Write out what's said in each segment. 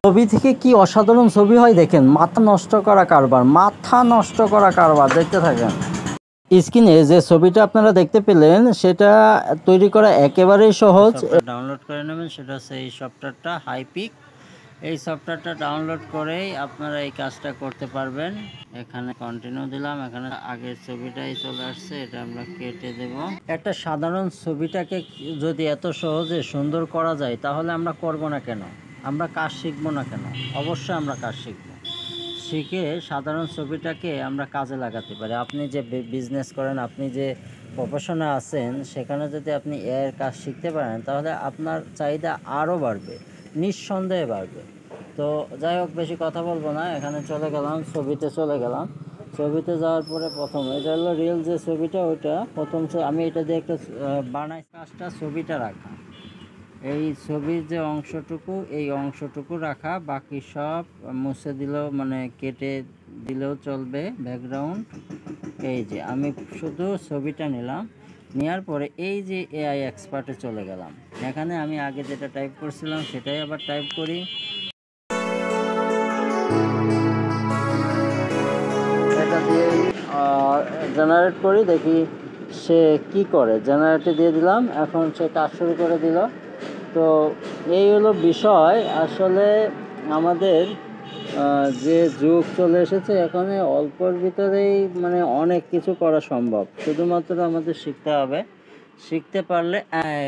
ছবি থেকে কি অসাধারণ ছবি হয় দেখেন, মাথা নষ্ট করা কারবার, দেখতে থাকেন। স্ক্রিনে যে ছবিটা আপনারা দেখতে পেলেন সেটা তৈরি করা একেবারেই সহজ। ডাউনলোড করে নেবেন, সেটা হচ্ছে এই সফটওয়্যারটা হাইপিক। এই সফটওয়্যারটা ডাউনলোড করেই আপনারা এই কাজটা করতে পারবেন। এখানে কন্টিনিউ দিলাম, এখানে আগের ছবিটাই চলে আসছে, এটা আমরা কেটে দেব। একটা সাধারণ ছবিটাকে যদি এত সহজে সুন্দর করা যায় তাহলে আমরা করব না কেন, আমরা কাজ শিখবো না কেন? অবশ্যই আমরা কাজ শিখব, শিখে সাধারণ ছবিটাকে আমরা কাজে লাগাতে পারি। আপনি যে বিজনেস করেন, আপনি যে প্রফেশনে আছেন, সেখানে যদি আপনি এর কাজ শিখতে পারেন তাহলে আপনার চাহিদা আরও বাড়বে, নিঃসন্দেহে বাড়বে। তো যাই হোক, বেশি কথা বলবো না, এখানে চলে গেলাম, ছবিতে চলে গেলাম। ছবিতে যাওয়ার পরে প্রথম এটা হলো রিয়েল যে ছবিটা, ওইটা প্রথম আমি এটা দিয়ে একটা বানাই। কাজটা ছবিটা রাখা, এই ছবির যে অংশটুকু, এই অংশটুকু রাখা, বাকি সব মুছে দিলেও মানে কেটে দিলেও চলবে ব্যাকগ্রাউন্ড। এই যে আমি শুধু ছবিটা নিলাম, নেওয়ার পরে এই যে এআই এক্সপার্টে চলে গেলাম। এখানে আমি আগে যেটা টাইপ করছিলাম সেটাই আবার টাইপ করি। এটা দিয়ে জেনারেট করি, দেখি সে কি করে। জেনারেটে দিয়ে দিলাম, এখন সে কাজ শুরু করে দিল। তো এই হলো বিষয়। আসলে আমাদের যে যুগ চলে এসেছে, এখানে অল্পর ভিতরেই মানে অনেক কিছু করা সম্ভব, শুধুমাত্র আমাদের শিখতে হবে। শিখতে পারলে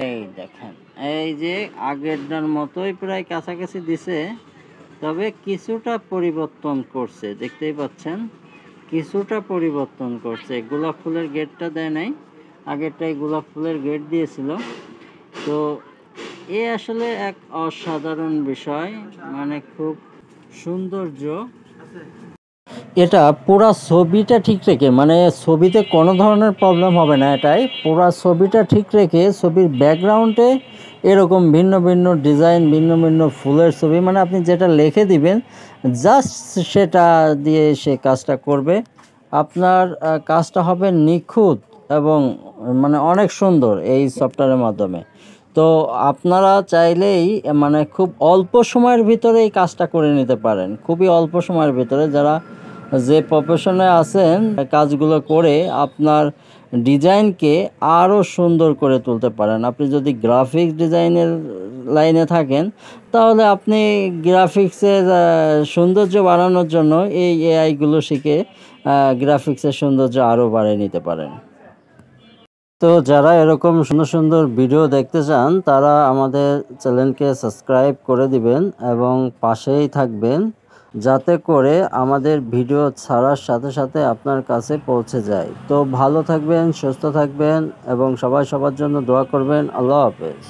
এই দেখেন, এই যে আগেরটার মতোই প্রায় কাছাকাছি দিছে, তবে কিছুটা পরিবর্তন করছে, দেখতেই পাচ্ছেন কিছুটা পরিবর্তন করছে। গোলাপ ফুলের গেটটা দেয় নাই, আগেরটাই গোলাপ ফুলের গেট দিয়েছিল। তো এ আসলে এক অসাধারণ বিষয়, মানে খুব সৌন্দর্য। এটা পুরা ছবিটা ঠিক রেখে, মানে ছবিতে কোনো ধরনের প্রবলেম হবে না, এটাই পুরা ছবিটা ঠিক রেখে ছবির ব্যাকগ্রাউন্ডে এরকম ভিন্ন ভিন্ন ডিজাইন, ভিন্ন ভিন্ন ফুলের ছবি, মানে আপনি যেটা লিখে দিবেন জাস্ট সেটা দিয়ে সে কাজটা করবে। আপনার কাজটা হবে নিখুঁত এবং মানে অনেক সুন্দর এই সফটওয়্যারের মাধ্যমে। তো আপনারা চাইলেই মানে খুব অল্প সময়ের ভিতরে এই কাজটা করে নিতে পারেন, খুবই অল্প সময়ের ভিতরে। যারা যে প্রফেশনে আছেন, কাজগুলো করে আপনার ডিজাইনকে আরও সুন্দর করে তুলতে পারেন। আপনি যদি গ্রাফিক্স ডিজাইনের লাইনে থাকেন তাহলে আপনি গ্রাফিক্সের সৌন্দর্য বাড়ানোর জন্য এই এআইগুলো শিখে গ্রাফিক্সের সৌন্দর্য আরও বাড়িয়ে নিতে পারেন। তো যারা এরকম সুন্দর সুন্দর ভিডিও দেখতে চান তারা আমাদের চ্যানেলকে সাবস্ক্রাইব করে দিবেন এবং পাশেই থাকবেন, যাতে করে আমাদের ভিডিও ছাড়ার সাথে সাথে আপনার কাছে পৌঁছে যায়। তো ভালো থাকবেন, সুস্থ থাকবেন এবং সবাই সবার জন্য দোয়া করবেন। আল্লাহ হাফেজ।